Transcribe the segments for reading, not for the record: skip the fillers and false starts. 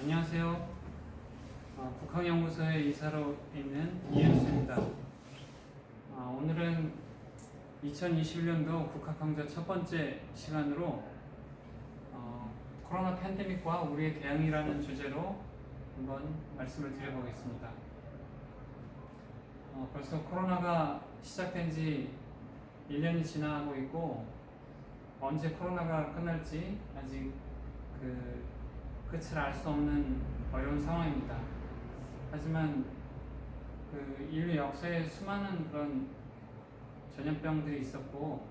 안녕하세요. 국학연구소에 이사로 있는 이현수입니다. 오늘은 2021년도 국학강좌 첫 번째 시간으로 코로나 팬데믹과 우리의 대응이라는 주제로 한번 말씀을 드려보겠습니다. 벌써 코로나가 시작된 지 1년이 지나고 있고 언제 코로나가 끝날지 아직 끝을 알 수 없는 어려운 상황입니다. 하지만 인류 역사에 수많은 그런 전염병들이 있었고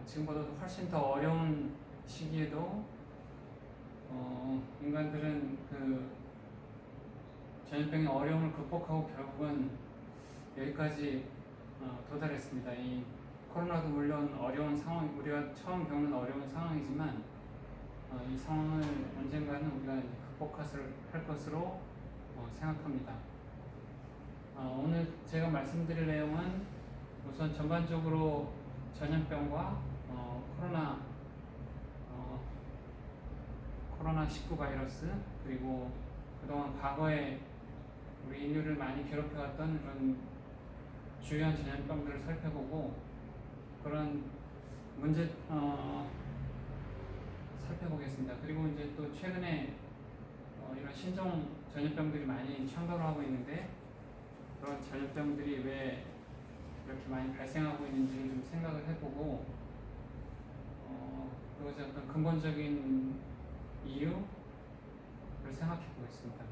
지금보다도 훨씬 더 어려운 시기에도 인간들은 전염병의 어려움을 극복하고 결국은 여기까지 도달했습니다. 이 코로나도 물론 어려운 상황, 우리가 처음 겪는 어려운 상황이지만 이 상황을 언젠가는 우리가 극복할 것으로 생각합니다. 오늘 제가 말씀드릴 내용은 우선 전반적으로 전염병과 코로나19 바이러스, 그리고 그동안 과거에 우리 인류를 많이 괴롭혀왔던 그런 주요한 전염병들을 살펴보고 그런 문제 살펴보겠습니다. 그리고 이제 또 최근에 이런 신종 전염병들이 많이 창궐을 하고 있는데 그런 전염병들이 왜 이렇게 많이 발생하고 있는지를 좀 생각을 해보고 그것의 어떤 근본적인 이유를 생각해 보겠습니다.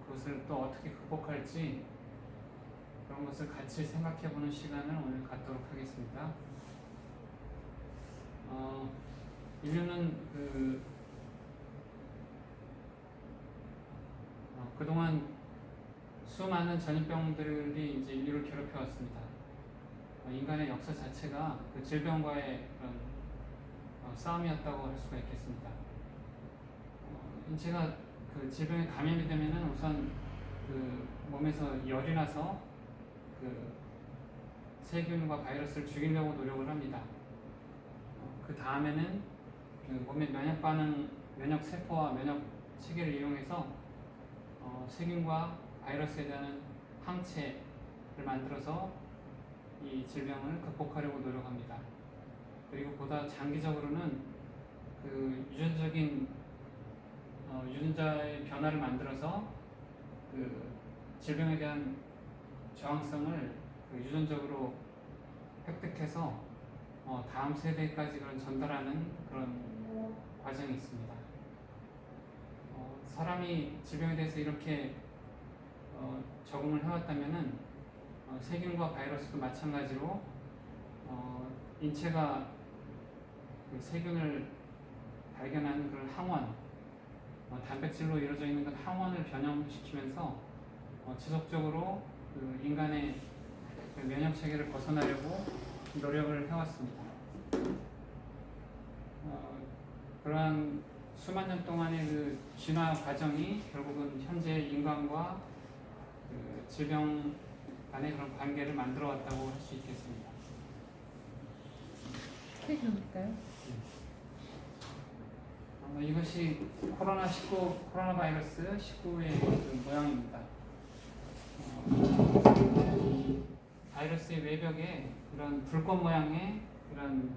그것을 또 어떻게 극복할지 그런 것을 같이 생각해 보는 시간을 오늘 갖도록 하겠습니다. 인류는 그동안 수많은 전염병들이 이제 인류를 괴롭혀 왔습니다. 인간의 역사 자체가 질병과의 그런 싸움이었다고 할 수가 있겠습니다. 인체가 질병에 감염이 되면은 우선 몸에서 열이 나서 세균과 바이러스를 죽이려고 노력을 합니다. 그 다음에는 몸의 면역 반응, 면역 세포와 면역 체계를 이용해서 세균과 바이러스에 대한 항체를 만들어서 이 질병을 극복하려고 노력합니다. 그리고 보다 장기적으로는 유전자의 변화를 만들어서 질병에 대한 저항성을 유전적으로 획득해서 다음 세대까지 그런 전달하는 그런 과정이 있습니다. 사람이 질병에 대해서 이렇게 적응을 해왔다면은 세균과 바이러스도 마찬가지로 인체가 세균을 발견하는 그런 항원, 단백질로 이루어져 있는 그 항원을 변형시키면서 지속적으로 인간의 면역 체계를 벗어나려고 노력을 해왔습니다. 그러한 수만 년 동안의 진화 과정이 결국은 현재 인간과 질병 간의 그런 관계를 만들어 왔다고 할 수 있겠습니다. 해줄까요? 이것이 코로나 바이러스 19의 모양입니다. 바이러스의 외벽에 이런 불꽃 모양의 이런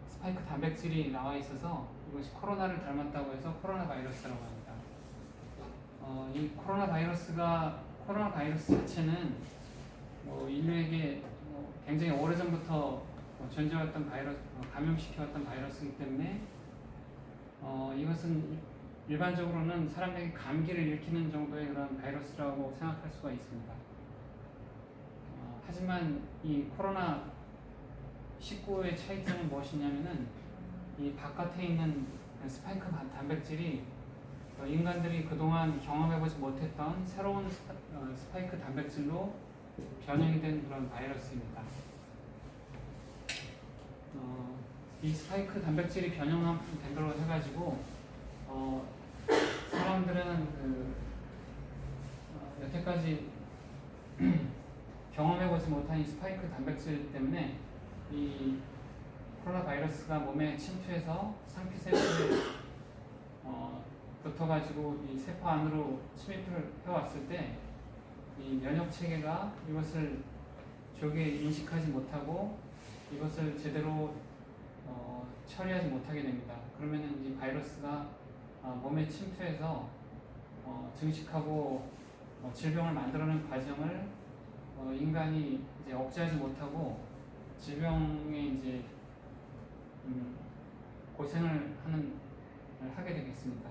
스파이크 단백질이 나와 있어서 이것이 코로나를 닮았다고 해서 코로나 바이러스라고 합니다. 이 코로나 바이러스 자체는 인류에게 굉장히 오래전부터 존재해왔던 감염시켜왔던 바이러스이기 때문에 이것은 일반적으로는 사람에게 감기를 일으키는 정도의 그런 바이러스라고 생각할 수가 있습니다. 하지만 이 코로나 19의 차이점은 무엇이냐면은 이 바깥에 있는 스파이크 단백질이 인간들이 그동안 경험해보지 못했던 새로운 스파이크 단백질로 변형이 된 그런 바이러스입니다. 이 스파이크 단백질이 변형된 걸로 해가지고 사람들은 여태까지 경험해보지 못한 이 스파이크 단백질 때문에 이 코로나 바이러스가 몸에 침투해서 상피 세포를 붙어가지고 이 세포 안으로 침입을 해왔을 때 이 면역 체계가 이것을 조기에 인식하지 못하고 이것을 제대로 처리하지 못하게 됩니다. 그러면은 이 바이러스가 몸에 침투해서 증식하고 질병을 만들어내는 과정을 인간이 이제 억제하지 못하고 질병에 이제 고생을 하게 되겠습니다.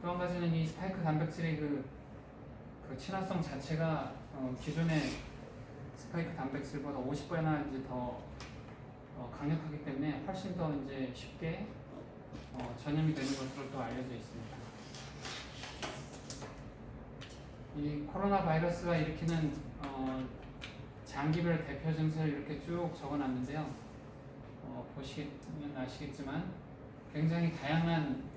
또 한 가지는 이 스파이크 단백질의 그 친화성 자체가 기존의 스파이크 단백질보다 50배나 이제 더 강력하기 때문에 훨씬 더 이제 쉽게 전염이 되는 것으로 또 알려져 있습니다. 이 코로나 바이러스가 일으키는 장기별 대표 증세를 이렇게 쭉 적어놨는데요. 보시면 아시겠지만 굉장히 다양한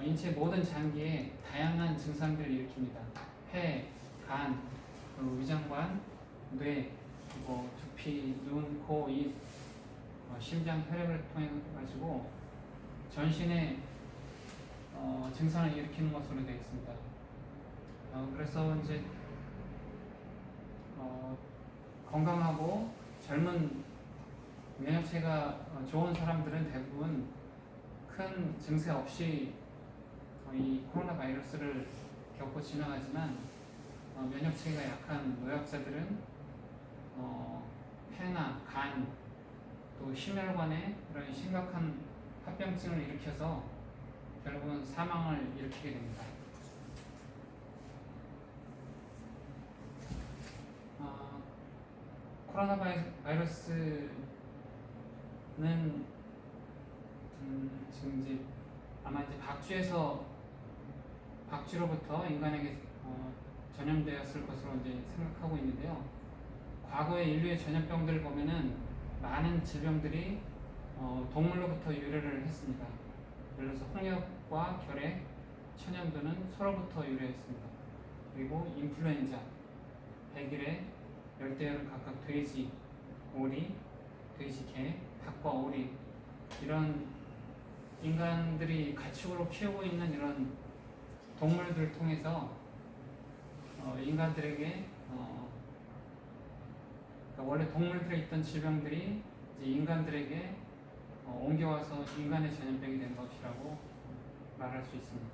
인체 모든 장기에 다양한 증상들을 일으킵니다. 폐, 간, 위장관, 뇌, 그리고 두피, 눈, 코, 입, 심장, 혈액을 통해 가지고 전신에 증상을 일으키는 것으로 되어 있습니다. 그래서 이제 건강하고 젊은 면역체가 좋은 사람들은 대부분 큰 증세 없이 이 코로나 바이러스를 겪고 지나가지만 면역체계가 약한 노약자들은 폐나 간, 또 심혈관에 이런 심각한 합병증을 일으켜서 결국은 사망을 일으키게 됩니다. 코로나 바이러스는 지금 이제 아마 이제 박쥐로부터 인간에게 전염되었을 것으로 이제 생각하고 있는데요. 과거의 인류의 전염병들을 보면은 많은 질병들이 동물로부터 유래를 했습니다. 예를 들어서 홍역과 결핵, 천연두는 소로부터 유래했습니다. 그리고 인플루엔자, 백일에, 열대어는 각각 돼지, 오리, 돼지, 개, 닭과 오리 이런 인간들이 가축으로 키우고 있는 이런 동물들을 통해서 인간들에게 그러니까 원래 동물들에 있던 질병들이 이제 인간들에게 옮겨와서 인간의 전염병이 된 것이라고 말할 수 있습니다.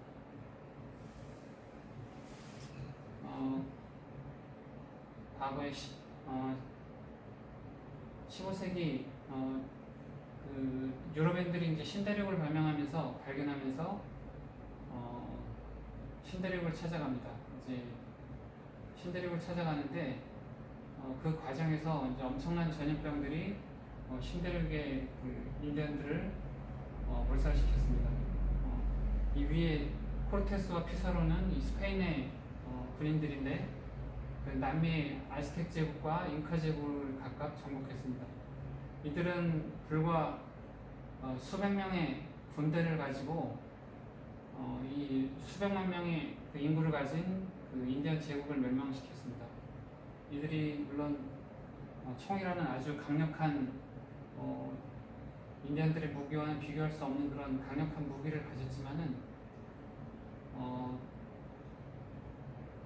과거에 15세기 그 유럽인들이 이제 신대륙을 발견하면서 신대륙을 찾아갑니다. 이제 신대륙을 찾아가는데 그 과정에서 이제 엄청난 전염병들이 신대륙의 그 인디언들을 몰살시켰습니다. 이 위에 코르테스와 피사로는 이 스페인의 군인들인데 그 남미 아즈텍 제국과 잉카 제국을 각각 정복했습니다. 이들은 불과 수백 명의 군대를 가지고 이 수백만 명의 그 인구를 가진 그 인디언 제국을 멸망시켰습니다. 이들이 물론 총이라는 아주 강력한 인디언들의 무기와는 비교할 수 없는 그런 강력한 무기를 가졌지만은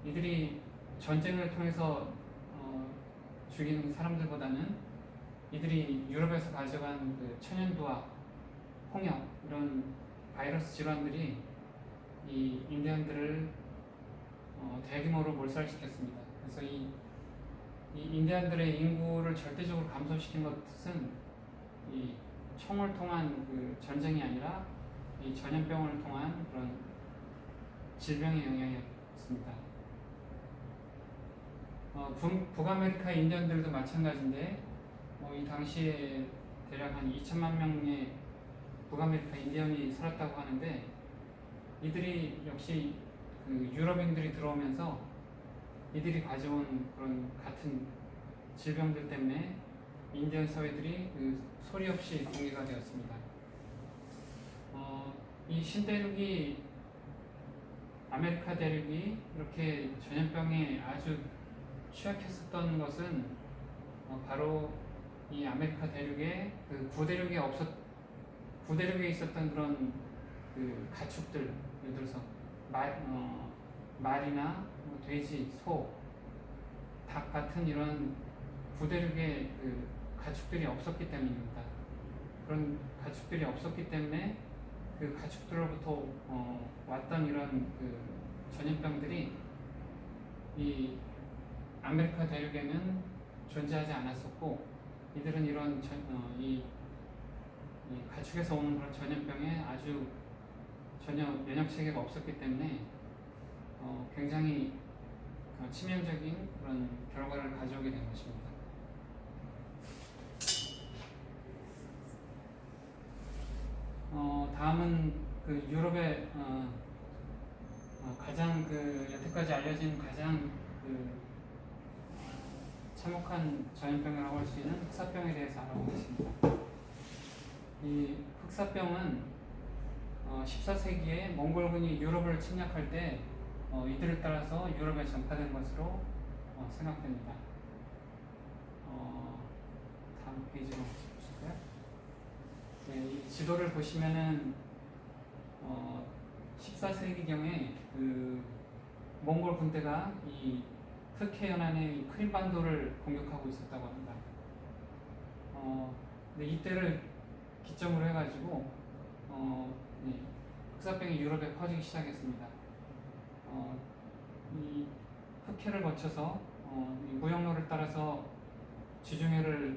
이들이 전쟁을 통해서 죽인 사람들보다는 이들이 유럽에서 가져간 그 천연두와 홍역 이런 바이러스 질환들이 이 인디언들을 대규모로 몰살시켰습니다. 그래서 이 인디언들의 인구를 절대적으로 감소시킨 것은 이 총을 통한 그 전쟁이 아니라 이 전염병을 통한 그런 질병의 영향이었습니다. 북아메리카 인디언들도 마찬가지인데 이 당시에 대략 한 2천만 명의 북아메리카 인디언이 살았다고 하는데 이들이 역시 그 유럽인들이 들어오면서 이들이 가져온 그런 같은 질병들 때문에 인디언 사회들이 그 소리 없이 공개가 되었습니다. 이 신대륙이 아메리카 대륙이 이렇게 전염병에 아주 취약했었던 것은 바로 이 아메리카 대륙에 그 구대륙에 있었던 그런 그 가축들, 예를 들어서 말이나 뭐 돼지, 소, 닭 같은 이런 구대륙의 그 가축들이 없었기 때문입니다. 그런 가축들이 없었기 때문에 그 가축들로부터 왔던 이런 그 전염병들이 이 아메리카 대륙에는 존재하지 않았었고, 이들은 이런 이 가축에서 오는 그런 전염병에 아주 전혀 면역 체계가 없었기 때문에 굉장히 치명적인 그런 결과를 가져오게 된 것입니다. 다음은 그 유럽의 가장 그 여태까지 알려진 가장 그 참혹한 전염병이라고 할 수 있는 흑사병에 대해서 알아보겠습니다. 이 흑사병은 14세기에 몽골군이 유럽을 침략할 때 이들을 따라서 유럽에 전파된 것으로 생각됩니다. 다음 페이지로 보실까요? 네, 이 지도를 보시면은 14세기경에 그 몽골 군대가 이 터키 연안의 크림반도를 공격하고 있었다고 합니다. 근데 이때를 기점으로 해가지고 흑사병이 유럽에 퍼지기 시작했습니다. 이 흑해를 거쳐서 이 무역로를 따라서 지중해로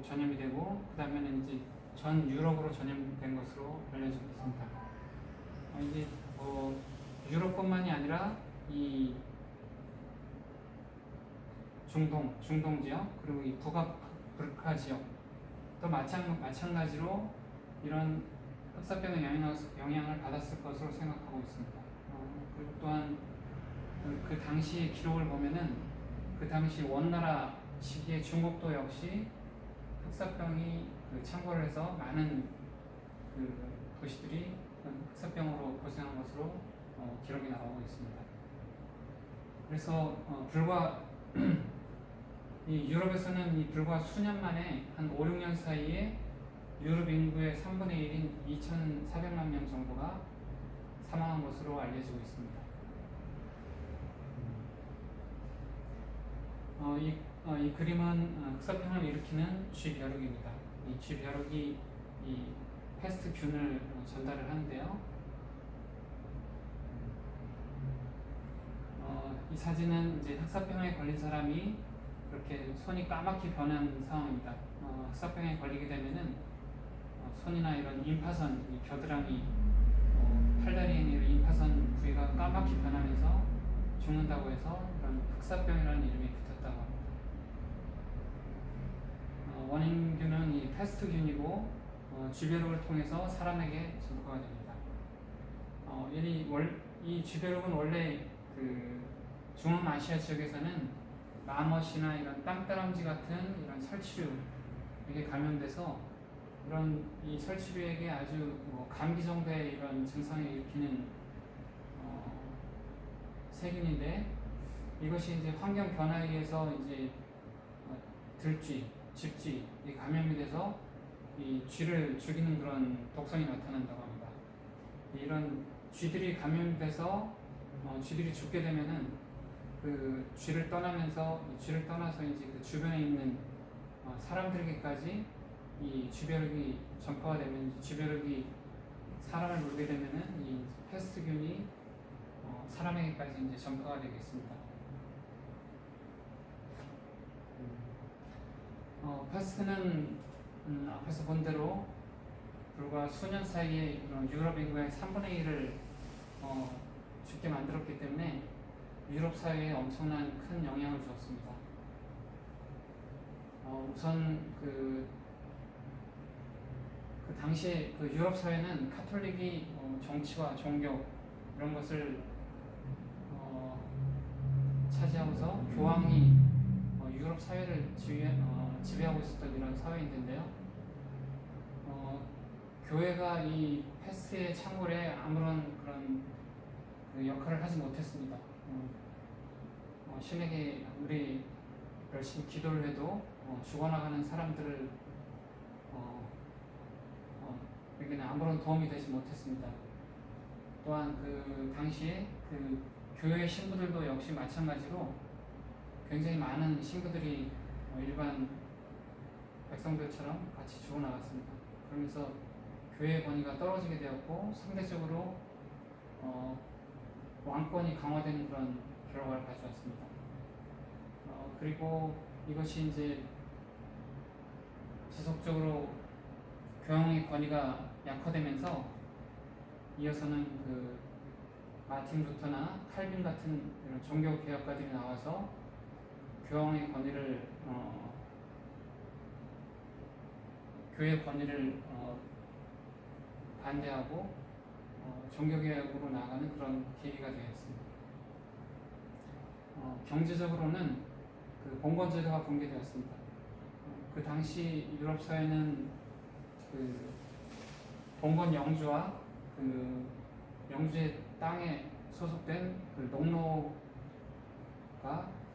전염이 되고, 그 다음에는 이제 전 유럽으로 전염된 것으로 알려지고 있습니다. 이게 유럽뿐만이 아니라 이 중동 지역, 그리고 이 북아프리카 지역 또 마찬가지로 이런 흑사병의 영향을 받았을 것으로 생각하고 있습니다. 그리고 또한 그 당시 기록을 보면은 그 당시 원나라 시기에 중국도 역시 흑사병이 창궐을 해서 많은 그 도시들이 흑사병으로 고생한 것으로 기록이 나오고 있습니다. 그래서 불과 이 유럽에서는 불과 수년 만에 한 5, 6년 사이에 유럽 인구의 3분의 1인 2,400만 명 정도가 사망한 것으로 알려지고 있습니다. 이 그림은 흑사병을 일으키는 쥐벼룩입니다. 이 쥐벼룩이 이 패스트균을 전달을 하는데요. 이 사진은 이제 흑사병에 걸린 사람이 이렇게 손이 까맣게 변한 상황입니다. 흑사병에 걸리게 되면은 손이나 이런 임파선, 이 겨드랑이, 팔다리에 있는 임파선 부위가 까맣게 변하면서 죽는다고 해서 이런 흑사병이라는 이름이 붙었다고 합니다. 원인균은 이 패스트균이고 쥐벼룩을 통해서 사람에게 전파가 됩니다. 이 쥐벼룩은 원래 그 중앙아시아 지역에서는 마멋이나 이런 땅따람쥐 같은 이런 설치류에게 감염돼서 이런 이 설치류에게 아주 감기 정도의 이런 증상을 일으키는 세균인데, 이것이 이제 환경 변화에 의해서 이제 들쥐, 집쥐 감염이 돼서 이 쥐를 죽이는 그런 독성이 나타난다고 합니다. 이런 쥐들이 감염돼서 쥐들이 죽게 되면은 그 쥐를 떠나서 이제 그 주변에 있는 사람들에게까지 이 쥐벼룩이 전파가 되면, 쥐벼룩이 사람을 물게 되면은 이 패스트균이 사람에게까지 이제 전파가 되겠습니다. 패스트는 앞에서 본 대로 불과 수년 사이에 유럽 인구의 3분의 1을 죽게 만들었기 때문에 유럽 사회에 엄청난 큰 영향을 주었습니다. 우선 그 당시에 그 유럽 사회는 카톨릭이 정치와 종교 이런 것을 차지하고서 교황이 유럽 사회를 지배하고 있었던 이런 사회인데요. 교회가 이 패스트의 창궐에 아무런 그런 그 역할을 하지 못했습니다. 신에게 우리 열심히 기도를 해도 죽어나가는 사람들을 그에게는 아무런 도움이 되지 못했습니다. 또한 그 당시에 그 교회 신부들도 역시 마찬가지로 굉장히 많은 신부들이 일반 백성들처럼 같이 죽어나갔습니다. 그러면서 교회의 권위가 떨어지게 되었고 상대적으로 왕권이 강화되는 그런 결과를 가져왔습니다. 그리고 이것이 이제 지속적으로 교황의 권위가 약화되면서 이어서는 그 마틴 루터나 칼빈 같은 이런 종교 개혁가들이 나와서 교황의 권위를 교회의 권위를 반대하고 종교 개혁으로 나아가는 그런 계기가 되었습니다. 경제적으로는 그 봉건제도가 붕괴되었습니다. 그 당시 유럽 사회는 그 봉건 영주와 그 영주의 땅에 소속된 그 농노가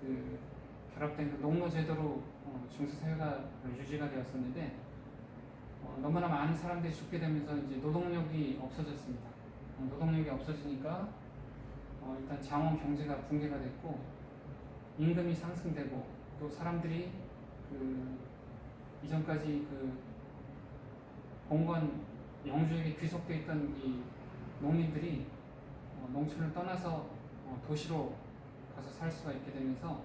그 결합된 그 농노 제도로 중세 사회가 유지가 되었었는데 너무나 많은 사람들이 죽게 되면서 이제 노동력이 없어졌습니다. 노동력이 없어지니까 일단 장원 경제가 붕괴가 됐고 임금이 상승되고 또 사람들이 그 이전까지 그 봉건 영주에게 귀속되어 있던 이 농민들이 농촌을 떠나서 도시로 가서 살 수가 있게 되면서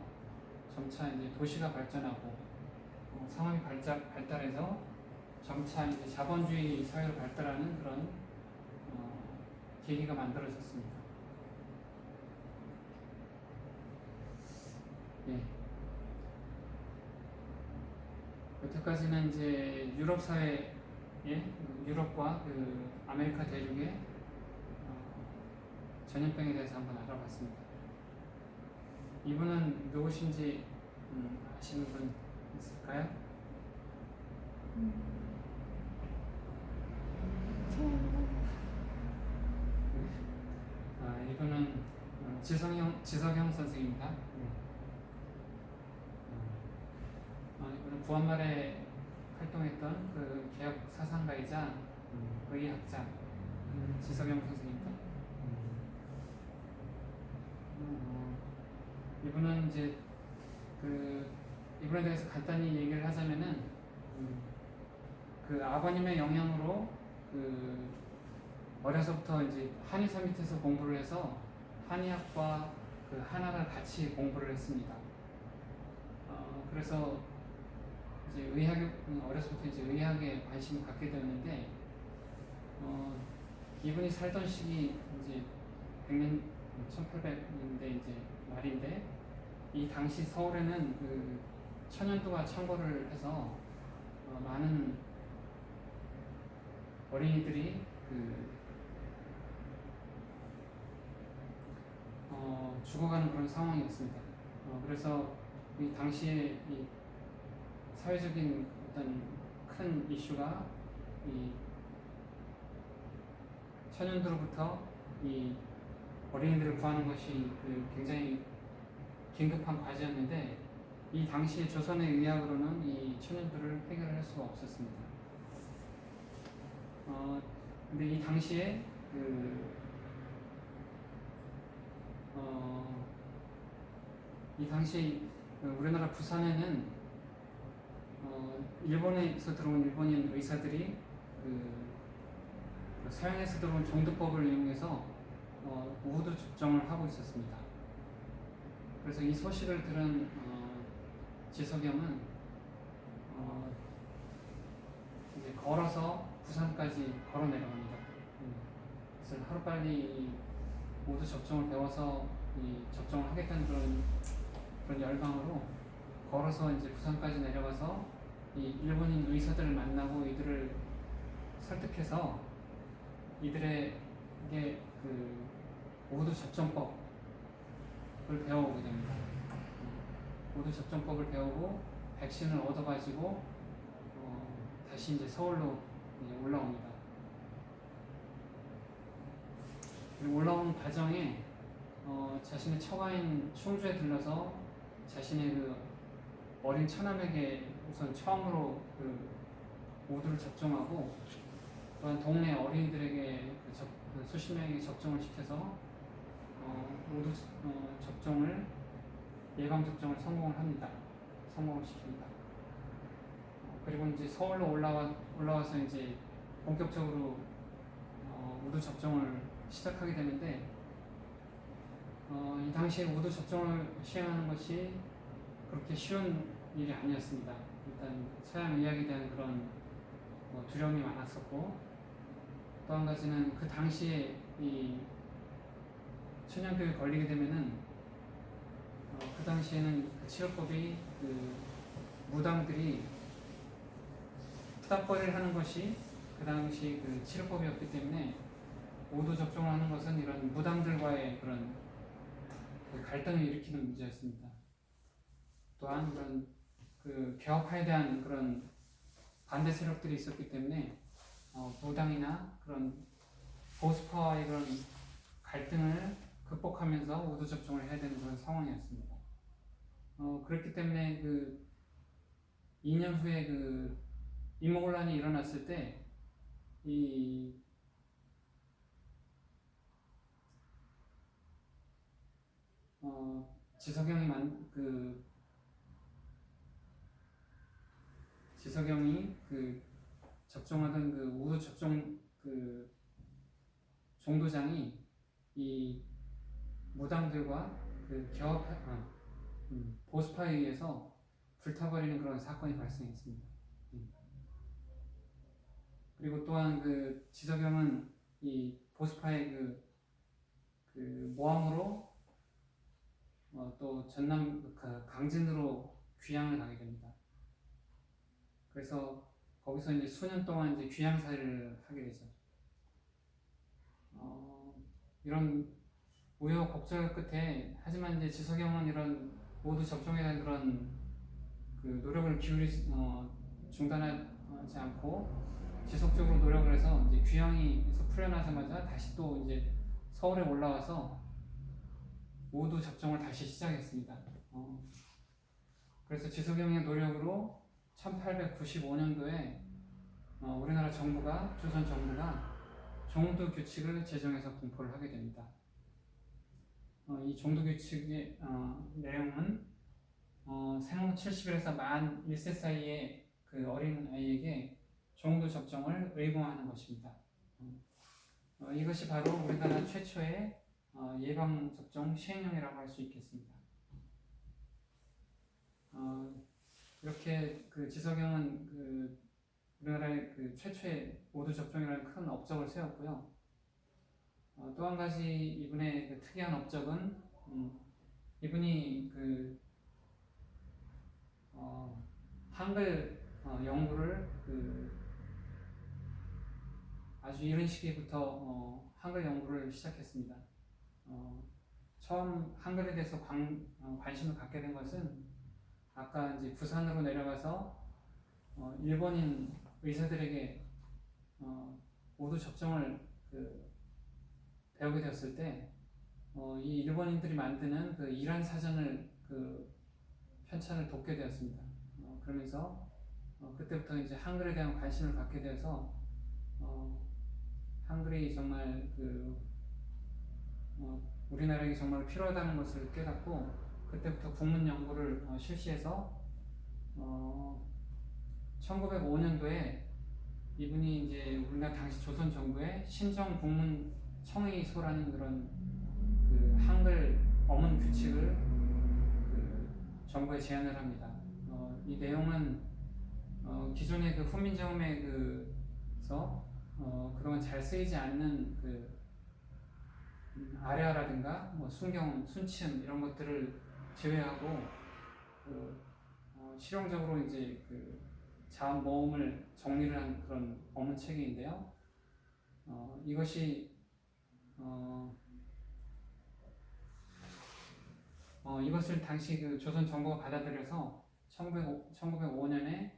점차 이제 도시가 발전하고 상황이 발달해서 점차 이제 자본주의 사회로 발달하는 그런 계기가 만들어졌습니다. 예. 여태까지는 이제 유럽 사회, 유럽과 그 아메리카 대륙의 전염병에 대해서 한번 알아봤습니다. 이분은 누구신지 아시는 분 있을까요? 이분은 지석영 선생입니다. 이분은 구한말에 활동했던 그 개혁 사상가이자 의학자 지석영 선생입니다. 이분은 이제 그 이분에 대해서 간단히 얘기를 하자면은 그 아버님의 영향으로 그 어려서부터 이제 한의사 밑에서 공부를 해서 한의학과 그 한화를 같이 공부를 했습니다. 그래서 이제 어려서부터 이제 의학에 관심을 갖게 되었는데 이분이 살던 시기 이제 100년 1800년대 이제 말인데 이 당시 서울에는 그 천연두가 창궐을 해서 많은 어린이들이 죽어가는 그런 상황이었습니다. 그래서 이 당시에 이 사회적인 어떤 큰 이슈가 이 천연두로부터 이 어린이들을 구하는 것이 그 굉장히 긴급한 과제였는데 이 당시 조선의 의학으로는 이 천연두를 해결할 수가 없었습니다. 근데 이 당시에 이 당시 우리나라 부산에는 일본에서 들어온 일본인 의사들이 서양에서 들어온 정도법을 이용해서 우두 접종을 하고 있었습니다. 그래서 이 소식을 들은 지석영은 이제 걸어서 부산까지 걸어 내려갑니다. 그래서 하루빨리 우두 접종을 배워서 이 접종을 하겠다는 그런 열망으로 걸어서 이제 부산까지 내려가서 이 일본인 의사들을 만나고 이들을 설득해서 이들에게 그 우두 접종법을 배워오게 됩니다. 우두 접종법을 배우고 백신을 얻어가지고 다시 이제 서울로 이제 올라옵니다. 그리고 올라온 과정에 자신의 처가인 충주에 들러서 자신의 그 어린 처남에게 우선 처음으로 그 우두를 접종하고 또한 동네 어린이들에게 수십 명에게 접종을 시켜서 모두 접종을 예방 접종을 성공을 합니다. 성공을 시킵니다. 그리고 이제 서울로 올라와서 이제 본격적으로 우두 접종을 시작하게 되는데 이 당시에 우두 접종을 시행하는 것이 그렇게 쉬운 일이 아니었습니다. 일단 서양 의학에 대한 그런 두려움이 많았었고 또 한 가지는 그 당시에 이 천연병에 걸리게 되면은 그 당시에는 그 치료법이 그 무당들이 투닥거리를 하는 것이 그 당시 그 치료법이었기 때문에 우두 접종을 하는 것은 이런 무당들과의 그런 그 갈등을 일으키는 문제였습니다. 또한 그런 그 개업화에 대한 그런 반대 세력들이 있었기 때문에 무당이나 그런 보수파와의 그런 갈등을 극복하면서 우두 접종을 해야 되는 그런 상황이었습니다. 그렇기 때문에 그 2년 후에 그 임모곤란이 일어났을 때 이 지석영이 그 접종하던 그 우두 접종 그 종도장이 이 무당들과 그 보수파에 의해서 불타버리는 그런 사건이 발생했습니다. 그리고 또한 그 지석영은 이 보수파의 그 모함으로 또 전남 강진으로 귀향을 가게 됩니다. 그래서 거기서 이제 수년 동안 이제 귀향살이를 하게 되죠. 이런 우여곡절 끝에 하지만 이제 지석영은 이런 모두 접종에 대한 그런 그 노력을 중단하지 않고 지속적으로 노력을 해서 이제 귀향에서 풀려나자마자 다시 또 이제 서울에 올라와서 모두 접종을 다시 시작했습니다. 그래서 지석영의 노력으로 1895년도에 우리나라 정부가 조선 정부가 종두 규칙을 제정해서 공포를 하게 됩니다. 이 종두 규칙의 내용은 생후 70일에서 만 1세 사이의 그 어린 아이에게 종두 접종을 의무화하는 것입니다. 이것이 바로 우리나라 최초의 예방 접종 시행령이라고 할 수 있겠습니다. 이렇게 그 지석영은 그 우리나라의 그 최초의 모두 접종이라는 큰 업적을 세웠고요. 또 한 가지 이분의 그 특이한 업적은 이분이 그 한글 연구를 아주 이른 시기부터 한글 연구를 시작했습니다. 처음 한글에 대해서 관심을 갖게 된 것은 아까 이제 부산으로 내려가서 일본인 의사들에게 모두 접종을 배우게 되었을 때 이 일본인들이 만드는 그 이란 사전을 편찬을 돕게 되었습니다. 그러면서 그때부터 이제 한글에 대한 관심을 갖게 되어서 한글이 정말 우리나라에게 정말 필요하다는 것을 깨닫고 그때부터 국문 연구를 실시해서 1905년도에 이분이 이제 우리나라 당시 조선 정부의 신정 국문 청의소라는 그런 그 한글 어문 규칙을 정부에 제안을 합니다. 이 내용은 기존의 그 훈민정음에서 그동안 잘 쓰이지 않는 아래아라든가 뭐 순경, 순침 이런 것들을 제외하고 실용적으로 이제 자음 모음을 정리를 한 그런 어문 체계인데요. 이것이 이것을 당시 그 조선 정부가 받아들여서 1905년에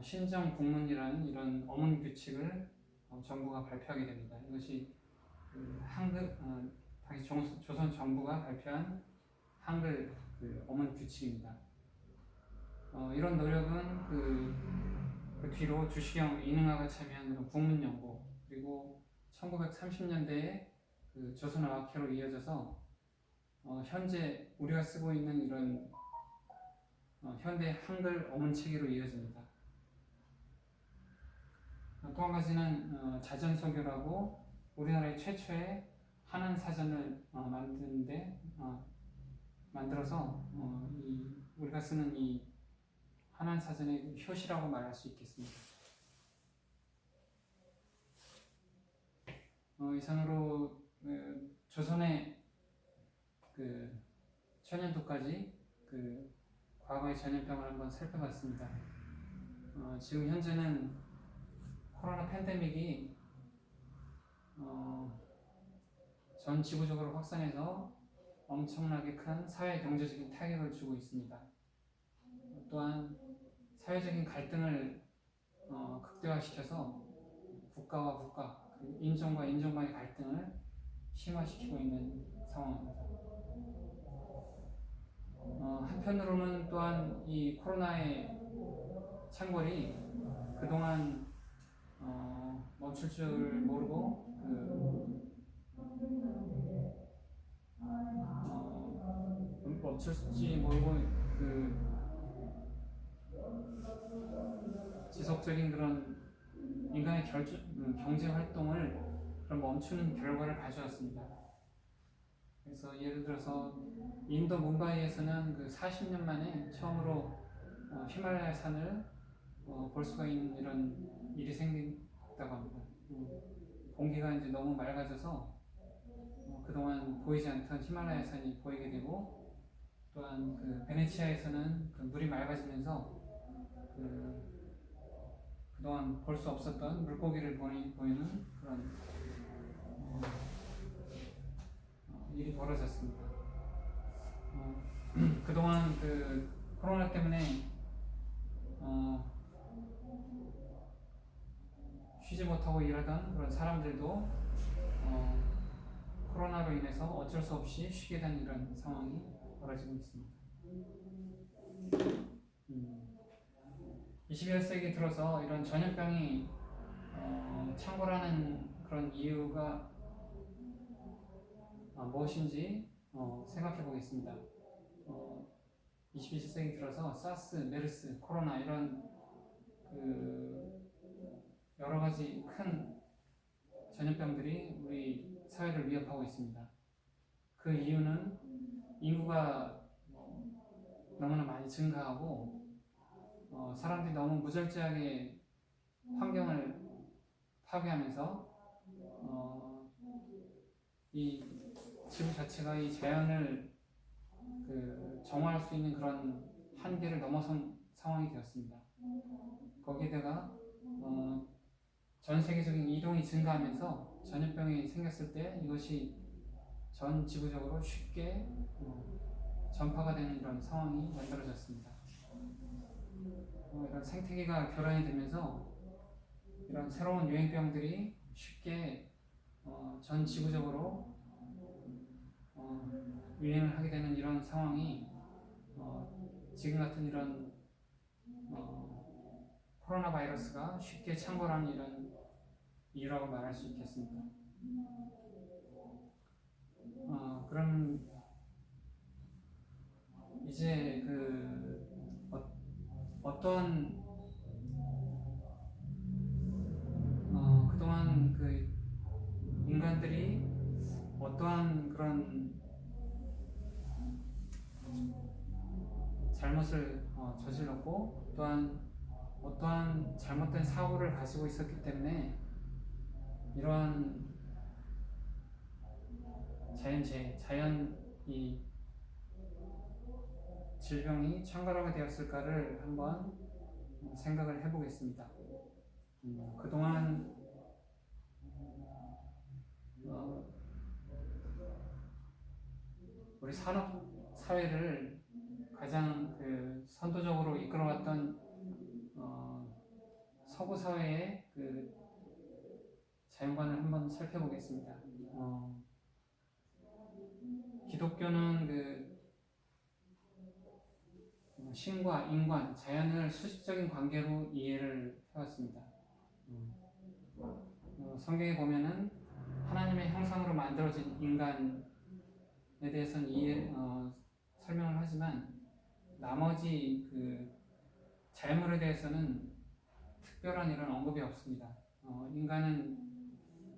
신정 국문이라는 이런 어문 규칙을 정부가 발표하게 됩니다. 이것이 당시 조선 정부가 발표한 한글 어문 규칙입니다. 이런 노력은 그 뒤로 주시경 이능화가 참여한 국문연구, 그리고 1930년대에 그 조선어학회로 이어져서 현재 우리가 쓰고 있는 이런 현대 한글 어문체계로 이어집니다. 또 한 가지는 자전서교라고 우리나라의 최초의 한안 사전을 만들어서 우리가 쓰는 이 한안 사전의 효시라고 말할 수 있겠습니다. 이상으로 조선의 그 천연도까지 그 과거의 전염병을 한번 살펴봤습니다. 지금 현재는 코로나 팬데믹이 전 지구적으로 확산해서 엄청나게 큰 사회 경제적인 타격을 주고 있습니다. 또한 사회적인 갈등을 극대화시켜서 국가와 국가, 인종과 인종 간의 갈등을 심화시키고 있는 상황입니다. 한편으로는 또한 이 코로나의 창궐이 그동안 멈출 줄 모르고 멈출지 모르고 지속적인 그런 인간의 경제 활동을 멈추는 결과를 가져왔습니다. 그래서 예를 들어서 인도 뭄바이에서는 그 40년 만에 처음으로 히말라야 산을 볼 수가 있는 이런 일이 생긴다고 합니다. 공기가 이제 너무 맑아져서 그동안 보이지 않던 히말라야 산이 보이게 되고, 또한 그 베네치아에서는 그 물이 맑아지면서 그동안 볼 수 없었던 물고기를 보이는 그런 일이 벌어졌습니다. 그동안 그 코로나 때문에 쉬지 못하고 일하던 그런 사람들도 코로나로 인해서 어쩔 수 없이 쉬게 된 이런 상황이 벌어지고 있습니다. 21세기 들어서 이런 전염병이 창궐하는 그런 이유가 무엇인지 생각해 보겠습니다. 21세기 들어서 사스, 메르스, 코로나 이런 여러 가지 큰 전염병들이 우리 사회를 위협하고 있습니다. 그 이유는 인구가 너무나 많이 증가하고 사람들이 너무 무절제하게 환경을 파괴하면서 이 지구 자체가 이 자연을 정화할 수 있는 그런 한계를 넘어선 상황이 되었습니다. 거기에다가 전 세계적인 이동이 증가하면서 전염병이 생겼을 때 이것이 전 지구적으로 쉽게 전파가 되는 이런 상황이 만들어졌습니다. 이런 생태계가 교란이 되면서 이런 새로운 유행병들이 쉽게 전 지구적으로 유행을 하게 되는 이런 상황이 지금 같은 이런 코로나 바이러스가 쉽게 창궐하는 이런 이유라고 말할 수 있겠습니다. 그럼 이제 어떤 그동안 인간들이 어떠한 그런 잘못을 저질렀고, 또한 어떠한 잘못된 사고를 가지고 있었기 때문에 이러한 자연이 질병이 창궐하게 되었을까를 한번 생각을 해보겠습니다. 그동안 우리 산업 사회를 가장 선도적으로 이끌어왔던 서구 사회의 자연관을 한번 살펴보겠습니다. 기독교는 신과 인과, 자연을 수직적인 관계로 이해를 해왔습니다. 성경에 보면은 하나님의 형상으로 만들어진 인간에 대해서는 설명을 하지만 나머지 그 자연물에 대해서는 특별한 이런 언급이 없습니다. 인간은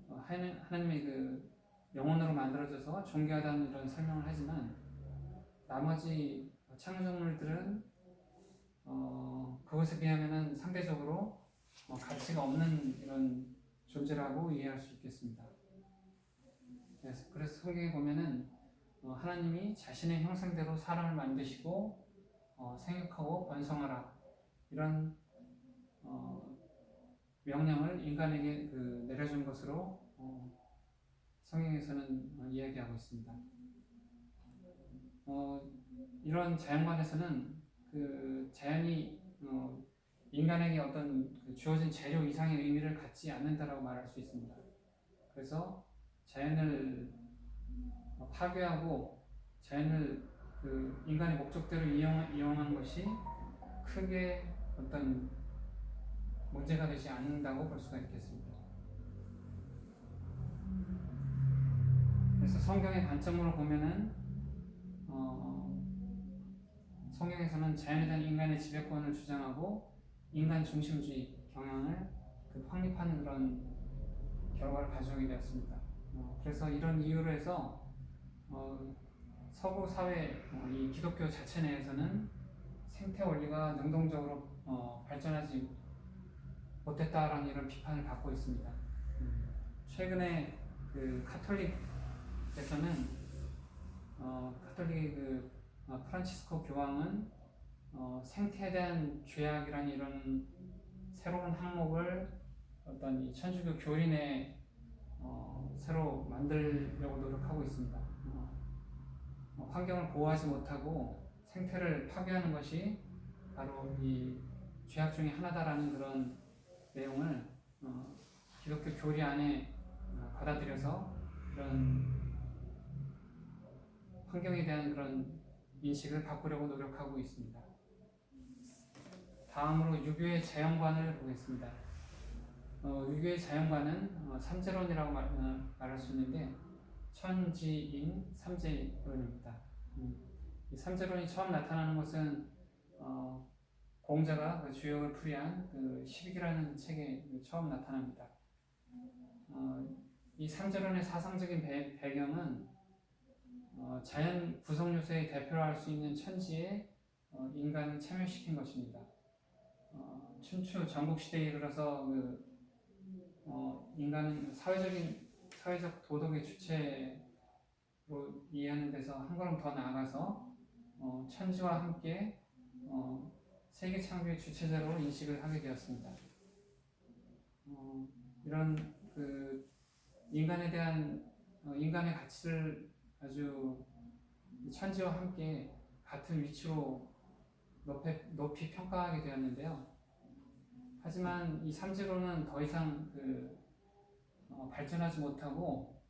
하나님의 그 영혼으로 만들어져서 존귀하다는 이런 설명을 하지만 나머지 창조물들은 그것에 비하면은 상대적으로 가치가 없는 이런 존재라고 이해할 수 있겠습니다. 그래서 성경에 보면은 하나님이 자신의 형상대로 사람을 만드시고 생육하고 번성하라 이런 명령을 인간에게 내려준 것으로 성경에서는 이야기하고 있습니다. 이런 자연관에서는 그 자연이 인간에게 어떤 주어진 재료 이상의 의미를 갖지 않는다라고 말할 수 있습니다. 그래서 자연을 파괴하고 자연을 그 인간의 목적대로 이용한 것이 크게 어떤 문제가 되지 않는다고 볼 수가 있겠습니다. 그래서 성경의 관점으로 보면은 성경에서는 자연에 대한 인간의 지배권을 주장하고 인간 중심주의 경향을 확립하는 그런 결과를 가져오게 되었습니다. 그래서 이런 이유로 해서 서구 사회 이 기독교 자체 내에서는 생태 원리가 능동적으로 발전하지 못했다라는 이런 비판을 받고 있습니다. 최근에 그 카톨릭에서는 카톨릭 프란치스코 교황은 생태에 대한 죄악이라는 이런 새로운 항목을 어떤 이 천주교 교린에 새로 만들려고 노력하고 있습니다. 환경을 보호하지 못하고 생태를 파괴하는 것이 바로 이 죄악 중에 하나다라는 그런 내용을 기독교 교리 안에 받아들여서 그런 환경에 대한 그런 인식을 바꾸려고 노력하고 있습니다. 다음으로 유교의 자연관을 보겠습니다. 유교의 자연관은 삼재론이라고 말할 수 있는데 천지인 삼재론입니다. 이 삼재론이 처음 나타나는 것은 공자가 주역을 풀이한 12기라는 책에 처음 나타납니다. 이 삼재론의 사상적인 배경은 자연 구성 요소의 대표로 할 수 있는 천지에 인간을 참여시킨 것입니다. 춘추 전국시대에 이르러서 인간은 사회적 도덕의 주체로 이해하는 데서 한 걸음 더 나아가서 천지와 함께 세계 창조의 주체자로 인식을 하게 되었습니다. 이런 인간에 대한 인간의 가치를 아주 천지와 함께 같은 위치로 높이 평가하게 되었는데요. 하지만 이 삼재론은 더 이상 발전하지 못하고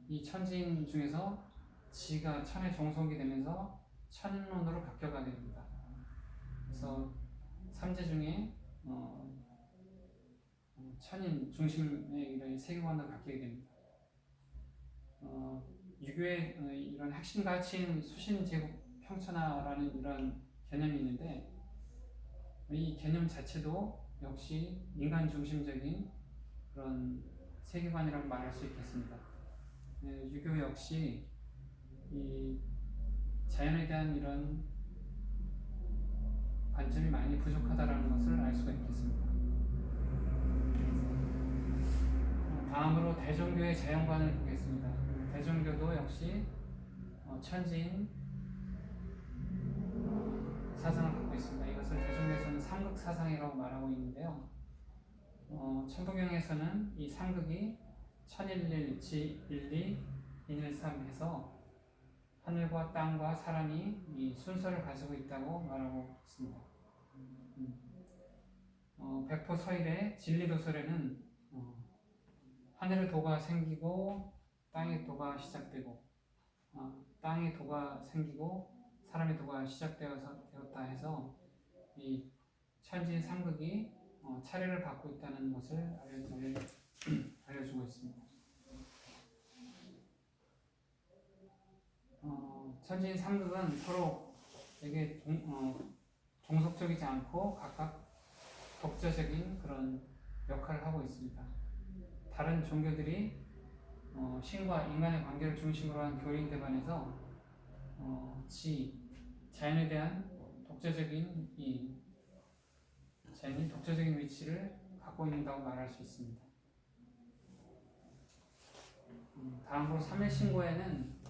이 천지인 중에서 지가 천의 종속이 되면서 천론으로 바뀌어가게 됩니다. 그래서 삼재 중에 천인 중심의 이런 세계관으로 바뀌게 됩니다. 유교의 이런 핵심 가치인 수신, 제국, 평천하라는 이런 개념이 있는데 이 개념 자체도 역시 인간 중심적인 그런 세계관이라고 말할 수 있겠습니다. 유교 역시 이 자연에 대한 이런 관점이 많이 부족하다라는 것을 알 수가 있겠습니다. 다음으로 대종교의 자연관을 보겠습니다. 대종교도 역시 천지인 사상을 갖고 있습니다. 이것을 대종교에서는 삼극 사상이라고 말하고 있는데요. 천부경에서는 이 삼극이 천일일, 지일리, 인일삼 해서 하늘과 땅과 사람이 이 순서를 가지고 있다고 말하고 있습니다. 백포서일의 진리도설에는 하늘의 도가 생기고 땅의 도가 시작되고 땅의 도가 생기고 사람의 도가 시작되었다 해서 이 천지인 삼극이 차례를 받고 있다는 것을 알려주고 있습니다. 천지인 삼극은 서로 되게 종속적이지 않고 각각 독자적인 그런 역할을 하고 있습니다. 다른 종교들이 신과 인간의 관계를 중심으로 한 교리인데 반해서 자연에 대한 자연이 독자적인 위치를 갖고 있다고 말할 수 있습니다. 다음으로 삼일신고에는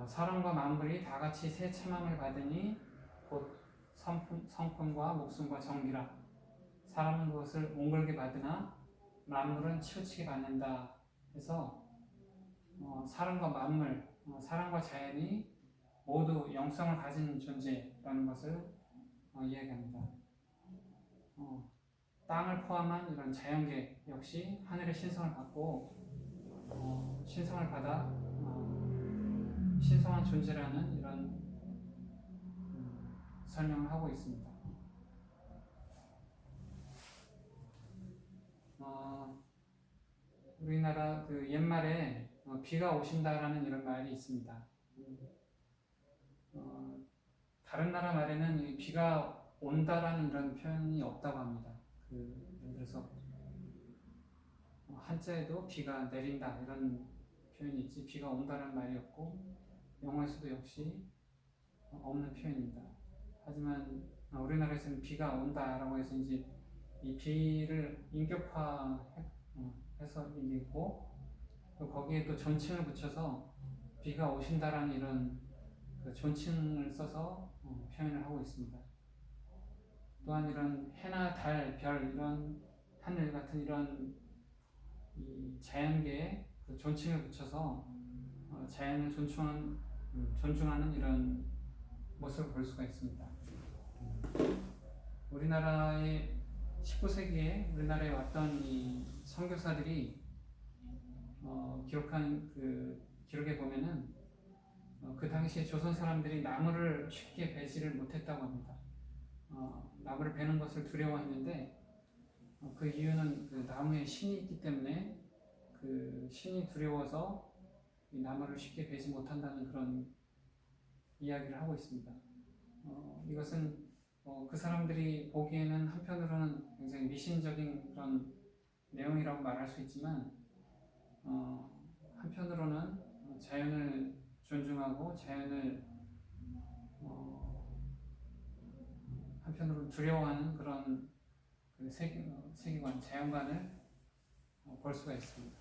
사람과 만물이 다 같이 새 참함을 받으니 곧 성품과 목숨과 정기라. 사람은 그것을 옹골게 받으나 만물은 치우치게 받는다 해서 사람과 만물, 사람과 자연이 모두 영성을 가진 존재라는 것을 이야기합니다. 땅을 포함한 이런 자연계 역시 하늘의 신성을 받고 신성을 받아 신성한 존재라는 이런 설명을 하고 있습니다. 우리나라 그 옛말에 비가 오신다라는 이런 말이 있습니다. 다른 나라 말에는 비가 온다라는 이런 표현이 없다고 합니다. 예를 들어서 한자에도 비가 내린다 이런 표현이 있지 비가 온다라는 말이 없고 영어에서도 역시 없는 표현입니다. 하지만 우리나라에서는 비가 온다라고 해서 이제 이 비를 인격화해서 얘기했고 또 거기에 또 존칭을 붙여서 비가 오신다라는 이런 그 존칭을 써서 표현을 하고 있습니다. 또한 이런 해나 달, 별 이런 하늘 같은 이런 이 자연계에 그 존칭을 붙여서 자연을 존중하는 이런 모습을 볼 수가 있습니다. 우리나라의 19세기에 우리나라에 왔던 이 선교사들이 기록한 그 기록에 보면은 그 당시에 조선 사람들이 나무를 쉽게 베지를 못했다고 합니다. 나무를 베는 것을 두려워했는데 그 이유는 그 나무에 신이 있기 때문에 그 신이 두려워서 이 나무를 쉽게 베지 못한다는 그런 이야기를 하고 있습니다. 이것은 그 사람들이 보기에는 한편으로는 굉장히 미신적인 그런 내용이라고 말할 수 있지만 한편으로는 자연을 존중하고 자연을 한편으로는 두려워하는 그런 그 세계관, 자연관을 볼 수가 있습니다.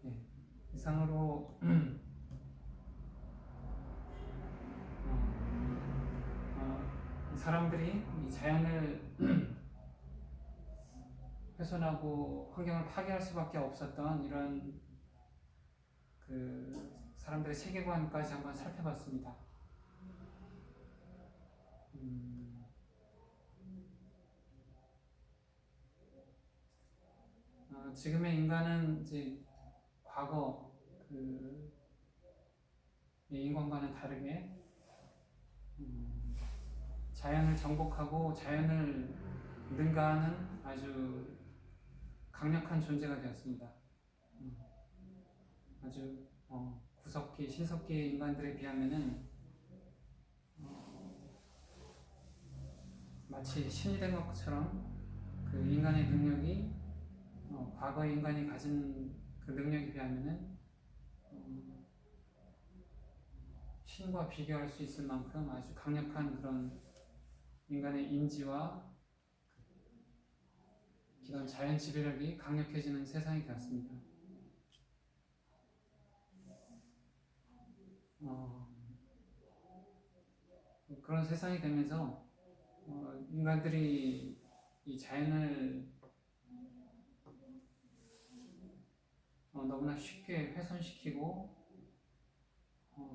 네, 이상으로 사람들이 이 자연을 훼손하고 환경을 파괴할 수밖에 없었던 이런 그 사람들의 세계관까지 한번 살펴봤습니다. 지금의 인간은 이제 과거 그 인간과는 다르게 자연을 정복하고 자연을 능가하는 아주 강력한 존재가 되었습니다. 아주 구석기, 신석기 인간들에 비하면은 마치 신이 된 것처럼 그 인간의 능력이 과거 인간이 가진 그 능력에 비하면은 신과 비교할 수 있을 만큼 아주 강력한 그런 인간의 인지와 이런 자연 지배력이 강력해지는 세상이 되었습니다. 그런 세상이 되면서 인간들이 이 자연을 너무나 쉽게 훼손시키고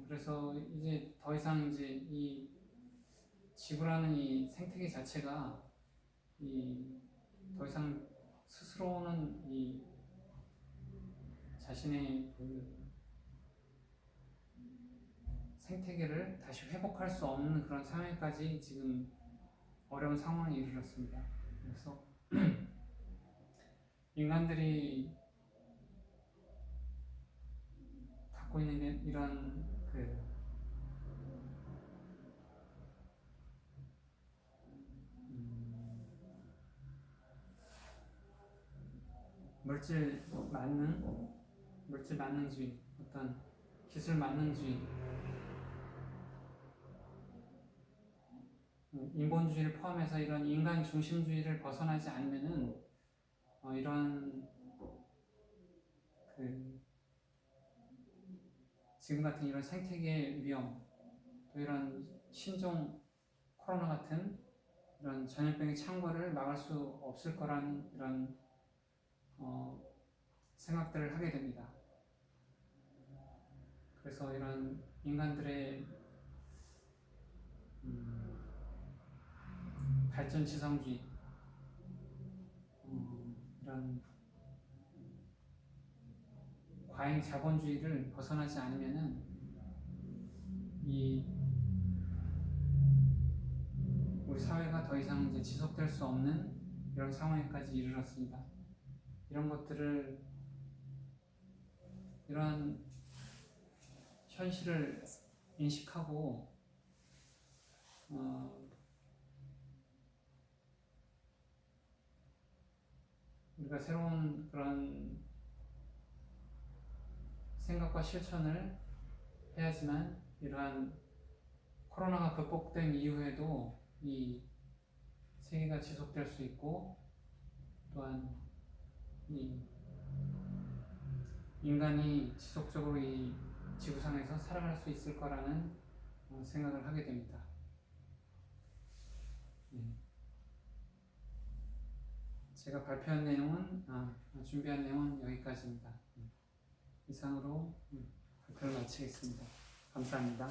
그래서 이제 더 이상 이제 이 지구라는 이 생태계 자체가 더 이상 스스로는 자신의 그 생태계를 다시 회복할 수 없는 그런 상황까지 지금 어려운 상황에 이르렀습니다. 그래서 인간들이 갖고 있는 이런 그 물질 만능주의, 어떤 기술 만능주의, 인본주의를 포함해서 이런 인간 중심주의를 벗어나지 않으면은 이런 그 지금 같은 이런 생태계 위험, 또 이런 신종 코로나 같은 이런 전염병의 창궐을 막을 수 없을 거라는 이런 생각들을 하게 됩니다. 그래서 이런 인간들의 발전 지성주의, 이런 과잉 자본주의를 벗어나지 않으면은 우리 사회가 더 이상 이제 지속될 수 없는 이런 상황에까지 이르렀습니다. 이런 것들을, 이런 현실을 인식하고 우리가 새로운 그런 생각과 실천을 해야지만 이러한 코로나가 극복된 이후에도 이 세계가 지속될 수 있고, 또한 이 인간이 지속적으로 이 지구상에서 살아갈 수 있을 거라는 생각을 하게 됩니다. 제가 발표한 내용은, 준비한 내용은 여기까지입니다. 이상으로 발표를 마치겠습니다. 감사합니다.